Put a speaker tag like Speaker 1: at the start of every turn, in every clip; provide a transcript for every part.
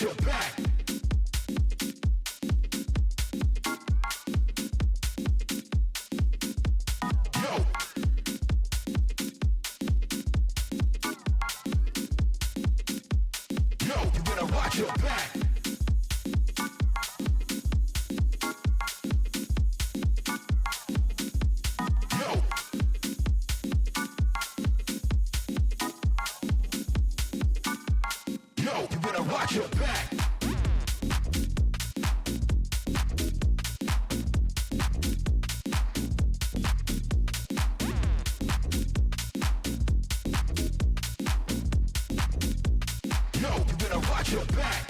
Speaker 1: watch your back. Yo. Yo, you better watch your back. Yo. Yo, you better watch your back. Yo, you better watch your back.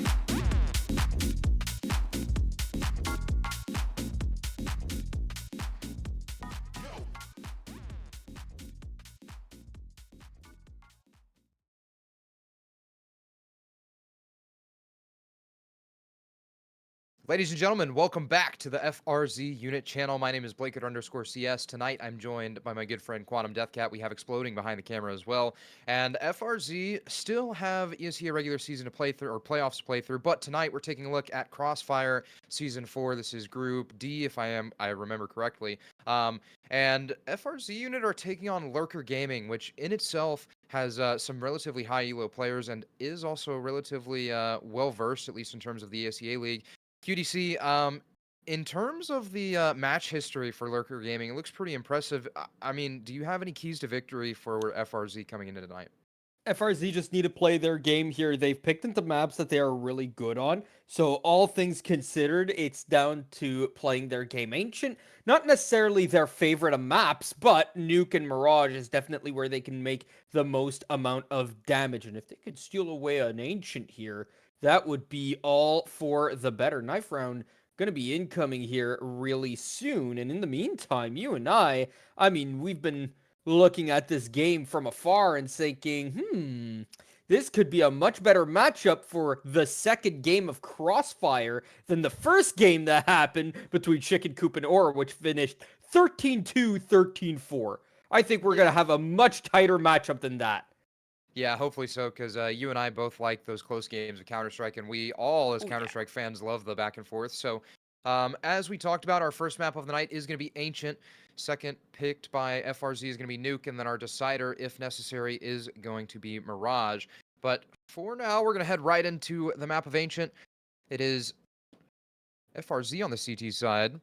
Speaker 2: Ladies and gentlemen, welcome back to the FRZ unit channel. My name is Blaker_CS. Tonight, I'm joined by my good friend Quantum Deathcat. We have Exploding behind the camera as well. And FRZ still have ESEA regular season to play through, or playoffs to play through. But tonight, we're taking a look at Crossfire Season 4. This is Group D, if I remember correctly. And FRZ unit are taking on Lurker Gaming, which in itself has some relatively high elo players and is also relatively well-versed, at least in terms of the ESEA League. QDC, in terms of the match history for Lurker Gaming, it looks pretty impressive. I mean, do you have any keys to victory for FRZ coming into tonight?
Speaker 3: FRZ just need to play their game here. They've picked into maps that they are really good on. So all things considered, it's down to playing their game. Ancient, not necessarily their favorite of maps, but Nuke and Mirage is definitely where they can make the most amount of damage. And if they could steal away an Ancient here, that would be all for the better. Knife round going to be incoming here really soon. And in the meantime, you and I mean, we've been looking at this game from afar and thinking, this could be a much better matchup for the second game of Crossfire than the first game that happened between Chicken Coop and Aura, which finished 13-2, 13-4. I think we're going to have a much tighter matchup than that.
Speaker 2: Yeah, hopefully so, because you and I both like those close games of Counter-Strike, and we all, as Counter-Strike fans, love the back and forth. So, as we talked about, our first map of the night is going to be Ancient. Second picked by FRZ is going to be Nuke, and then our decider, if necessary, is going to be Mirage. But for now, we're going to head right into the map of Ancient. It is FRZ on the CT side.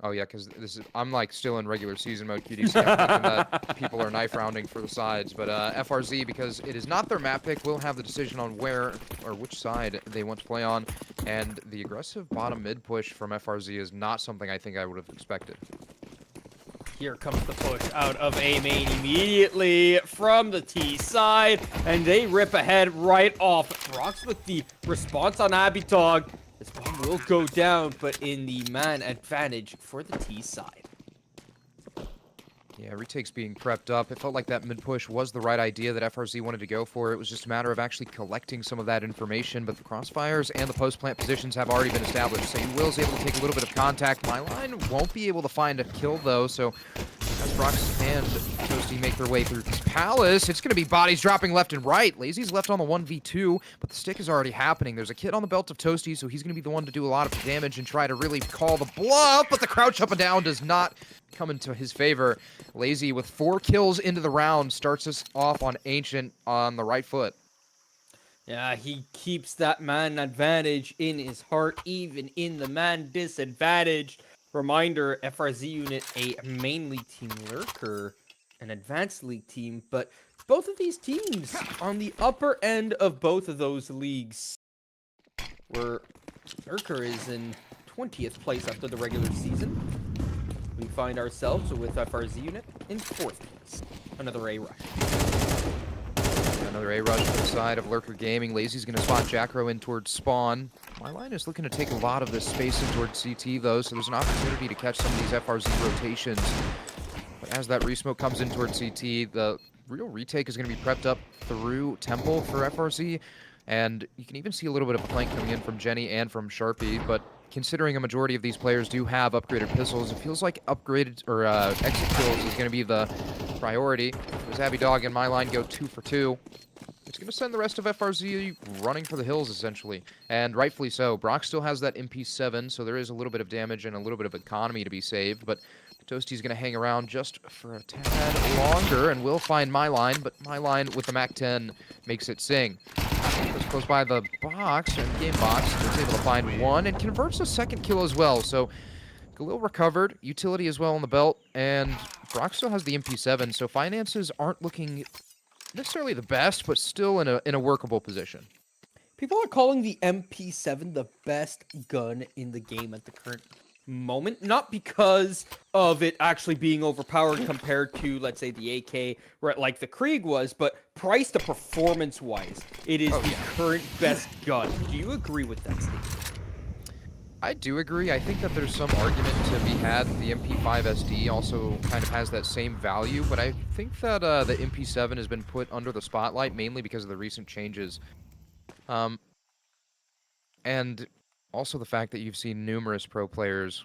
Speaker 2: Oh yeah, because I'm like still in regular season mode QDC. I'm thinking that people are knife rounding for the sides, but FRZ, because it is not their map pick, will have the decision on where or which side they want to play on, and the aggressive bottom mid push from FRZ is not something I think I would have expected.
Speaker 3: Here comes the push out of A main immediately from the T side, and they rip ahead right off. Rocks with the response on Abitog. This bomb will go down, but in the man advantage for the T side.
Speaker 2: Yeah, retake's being prepped up. It felt like that mid-push was the right idea that FRZ wanted to go for. It was just a matter of actually collecting some of that information, but the crossfires and the post-plant positions have already been established, so Will's able to take a little bit of contact. My line won't be able to find a kill, though, so as Brox and Toasty make their way through this palace, it's going to be bodies dropping left and right. Lazy's left on the 1v2, but the stick is already happening. There's a kid on the belt of Toasty, so he's going to be the one to do a lot of damage and try to really call the bluff, but the crouch up and down does not come into his favor. Lazy with 4 kills into the round starts us off on Ancient on the right foot.
Speaker 3: Yeah, he keeps that man advantage in his heart, even in the man disadvantage. Reminder, FRZ unit, a main league team, Lurker, an advanced league team, but both of these teams on the upper end of both of those leagues, where Lurker is in 20th place after the regular season. We find ourselves with FRZ unit in 4th place. Another A rush.
Speaker 2: Another A rush to the side of Lurker Gaming. Lazy's going to spot Jackro in towards spawn. My line is looking to take a lot of this space in towards CT, though, so there's an opportunity to catch some of these FRZ rotations. But as that resmoke comes in towards CT, the real retake is going to be prepped up through Temple for FRZ. And you can even see a little bit of flank coming in from Jenny and from Sharpie, but considering a majority of these players do have upgraded pistols, it feels like upgraded or exit kills is going to be the priority. As Abby Dog and My Line go 2 for 2. it's going to send the rest of FRZ running for the hills, essentially. And rightfully so. Brock still has that MP7, so there is a little bit of damage and a little bit of economy to be saved, but Toasty's going to hang around just for a tad longer and will find my line, but my line with the MAC-10 makes it sing. Goes close by the box, and game box, is able to find one and converts a second kill as well. So Galil recovered, utility as well on the belt, and Brock still has the MP7, so finances aren't looking necessarily the best, but still in a workable position.
Speaker 3: People are calling the MP7 the best gun in the game at the current moment, not because of it actually being overpowered compared to, let's say, the AK, like the Krieg was, but price to performance wise, it is the current best gun. Do you agree with that statement?
Speaker 2: I do agree. I think that there's some argument to be had. The MP5 SD also kind of has that same value, but I think that the MP7 has been put under the spotlight mainly because of the recent changes. And also the fact that you've seen numerous pro players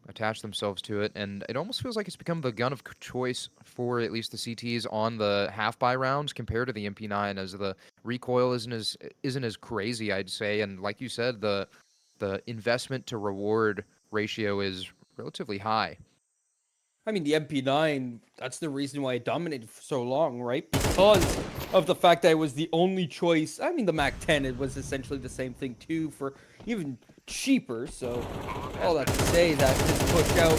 Speaker 2: attach themselves to it, and it almost feels like it's become the gun of choice for at least the CTs on the half-buy rounds compared to the MP9, as the recoil isn't as crazy, I'd say, and like you said, the investment to reward ratio is relatively high.
Speaker 3: I mean, the MP9, that's the reason why it dominated for so long, right? Because of the fact that it was the only choice. I mean, the MAC-10, it was essentially the same thing too, for even cheaper. So all that to say that this push out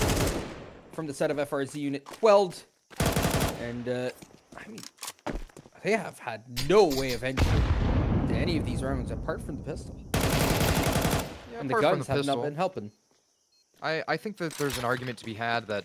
Speaker 3: from the set of FRZ unit quelled. And, I mean, they have had no way of entering to any of these rounds apart from the pistol.
Speaker 2: Yeah,
Speaker 3: and the guns have not been helping.
Speaker 2: I think that there's an argument to be had that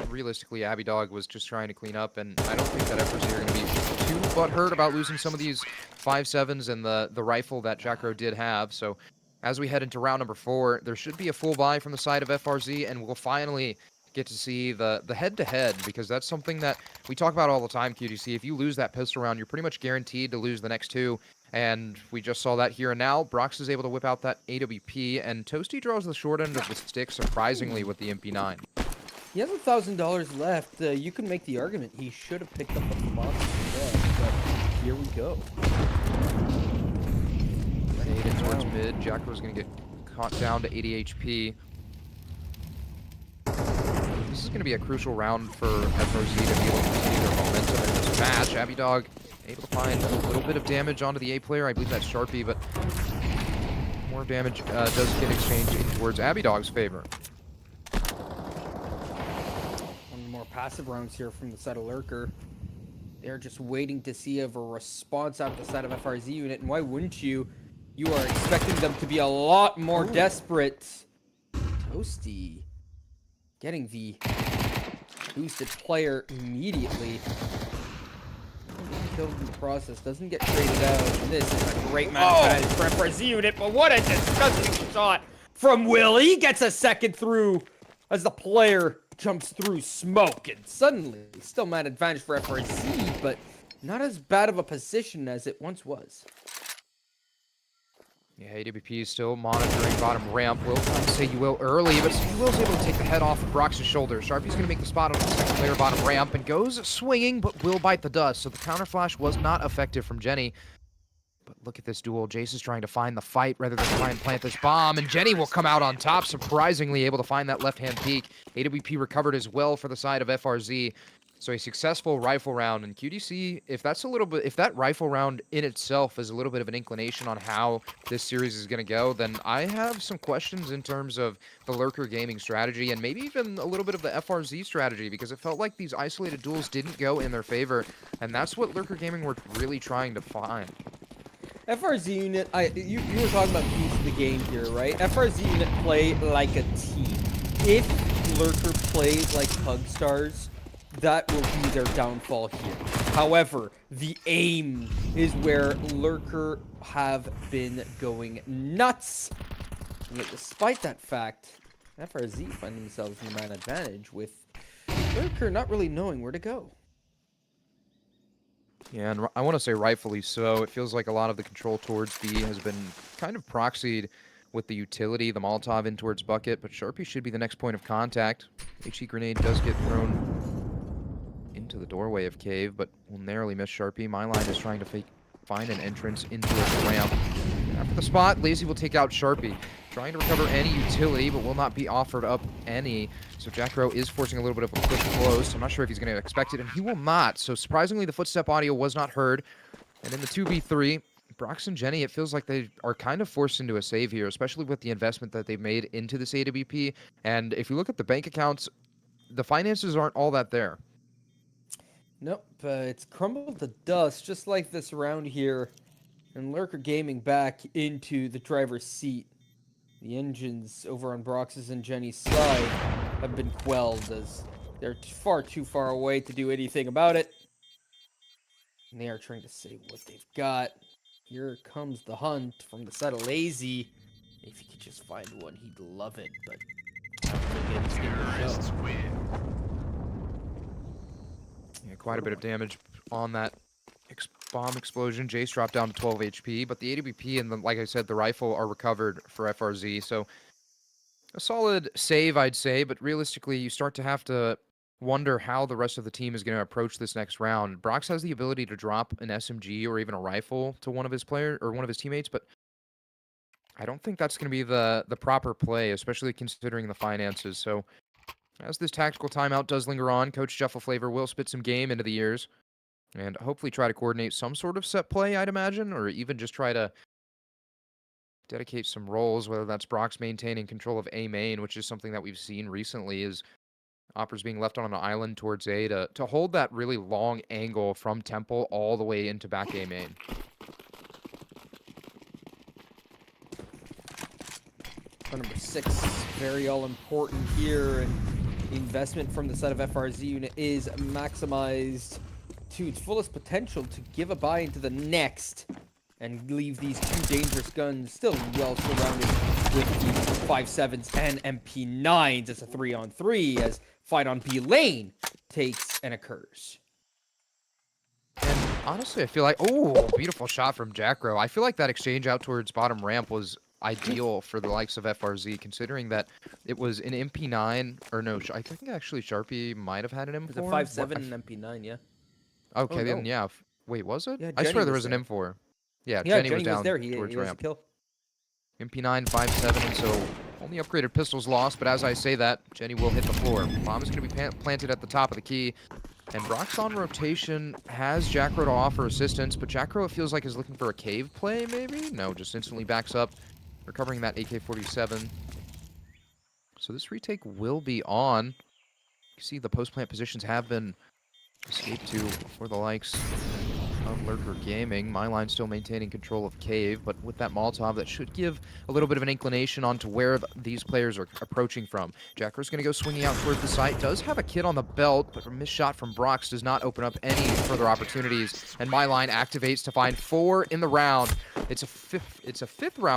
Speaker 2: realistically Abidog was just trying to clean up, and I don't think that FRZ are going to be too butthurt about losing some of these 5.7s and the rifle that Jackro did have. So as we head into round number 4, there should be a full buy from the side of FRZ, and we'll finally get to see the head-to-head, because that's something that we talk about all the time, QDC. If you lose that pistol round, you're pretty much guaranteed to lose the next 2. And we just saw that here and now. Brox is able to whip out that AWP, and Toasty draws the short end of the stick, surprisingly, with the MP9.
Speaker 3: He has $1,000 left. You can make the argument he should have picked up a box instead, but here we go.
Speaker 2: Grenade in towards mid. Jacko's going to get caught down to 80 HP. This is going to be a crucial round for FRZ to be able to continue their momentum in this match. Abidog able to find a little bit of damage onto the A player. I believe that's Sharpie, but more damage does get exchanged in towards Abidog's favor.
Speaker 3: One more passive rounds here from the side of Lurker. They're just waiting to see if a response out the side of FRZ unit, and why wouldn't you? You are expecting them to be a lot more desperate. Toasty getting the boosted player immediately. Killed in the process, doesn't get traded out. This is a great match for FRZ unit, but what a disgusting shot from Willie. Gets a second through as the player jumps through smoke, and suddenly still man advantage for FRZ, but not as bad of a position as it once was.
Speaker 2: Yeah, AWP is still monitoring bottom ramp. Will trying to say you will early, but Will's able to take the head off of Brox's shoulder. Sharpie's going to make the spot on the second player bottom ramp and goes swinging, but will bite the dust. So the counter flash was not effective from Jenny. But look at this duel. Jace is trying to find the fight rather than try and plant this bomb, and Jenny will come out on top, surprisingly able to find that left-hand peek. AWP recovered as well for the side of FRZ. So a successful rifle round, and QDC, if that rifle round in itself is a little bit of an inclination on how this series is going to go, then I have some questions in terms of the Lurker gaming strategy, and maybe even a little bit of the FRZ strategy, because it felt like these isolated duels didn't go in their favor, and that's what Lurker gaming were really trying to find.
Speaker 3: FRZ unit, you were talking about piece of the game here, right? FRZ unit play like a team. If Lurker plays like Pugstars, that will be their downfall here. However, the aim is where Lurker have been going nuts. And yet, despite that fact, FRZ find themselves in the man advantage, with Lurker not really knowing where to go.
Speaker 2: Yeah, and I want to say rightfully so. It feels like a lot of the control towards B has been kind of proxied with the utility, the Molotov in towards Bucket, but Sharpie should be the next point of contact. HE grenade does get thrown into the doorway of Cave, but will narrowly miss Sharpie. My line is trying to fake find an entrance into this ramp. After the spot, Lazy will take out Sharpie, trying to recover any utility, but will not be offered up any. So Jack Crow is forcing a little bit of a quick close. I'm not sure if he's going to expect it, and he will not. So surprisingly, the footstep audio was not heard. And in the 2v3, Brox and Jenny, it feels like they are kind of forced into a save here, especially with the investment that they've made into this AWP. And if you look at the bank accounts, the finances aren't all that there.
Speaker 3: Nope, it's crumbled to dust, just like this round here. And Lurker Gaming back into the driver's seat. The engines over on Brox's and Jenny's side have been quelled as they're far too far away to do anything about it. And they are trying to save what they've got. Here comes the hunt from the side of Lazy. If he could just find one, he'd love it, but I don't think it's gonna show.
Speaker 2: Yeah, quite a bit of damage on that bomb explosion. Jace dropped down to 12 HP, but the AWP and, like I said, the rifle are recovered for FRZ. So a solid save, I'd say, but realistically, you start to have to wonder how the rest of the team is going to approach this next round. Brox has the ability to drop an SMG or even a rifle to one of his players or one of his teammates, but I don't think that's going to be the proper play, especially considering the finances. So as this tactical timeout does linger on, Coach Jeff Flavor will spit some game into the ears and hopefully try to coordinate some sort of set play, I'd imagine, or even just try to dedicate some roles, whether that's Brox maintaining control of A main, which is something that we've seen recently, is Oppers being left on an island towards A to hold that really long angle from Temple all the way into back A main.
Speaker 3: Number 6, very all-important here, and the investment from the side of FRZ unit is maximized to its fullest potential to give a buy into the next and leave these two dangerous guns still well surrounded with the 5.7s and MP9s. It's a 3-on-3 as fight on B lane takes and occurs.
Speaker 2: And honestly, I feel like, oh, beautiful shot from Jackro. I feel like that exchange out towards bottom ramp was ideal for the likes of FRZ, considering that it was an MP9, or no, I think actually Sharpie might have had an M4.
Speaker 3: It's a 5.7 and MP9, yeah.
Speaker 2: Okay,
Speaker 3: Oh,
Speaker 2: then
Speaker 3: no.
Speaker 2: yeah. Wait, was it?
Speaker 3: Yeah,
Speaker 2: I
Speaker 3: Jenny
Speaker 2: swear there
Speaker 3: was
Speaker 2: was an
Speaker 3: there.
Speaker 2: M4. Yeah,
Speaker 3: Yeah,
Speaker 2: Jenny was down
Speaker 3: there. He
Speaker 2: towards
Speaker 3: has a
Speaker 2: ramp.
Speaker 3: kill.
Speaker 2: MP9, 5.7, so only upgraded pistols lost, but as I say that, Jenny will hit the floor. Bomb is going to be planted at the top of the key, and Brox on rotation has Jackro to offer assistance, but Jackro, it feels like, is looking for a cave play, maybe? No, just instantly backs up, recovering that AK-47. So this retake will be on. You see the post-plant positions have been escaped to for the likes of Lurker Gaming. My line still maintaining control of Cave, but with that Molotov, that should give a little bit of an inclination onto where these players are approaching from. Jacker's going to go swinging out towards the site. Does have a kid on the belt, but a missed shot from Brox does not open up any further opportunities. And My line activates to find 4 in the round. It's a fifth round.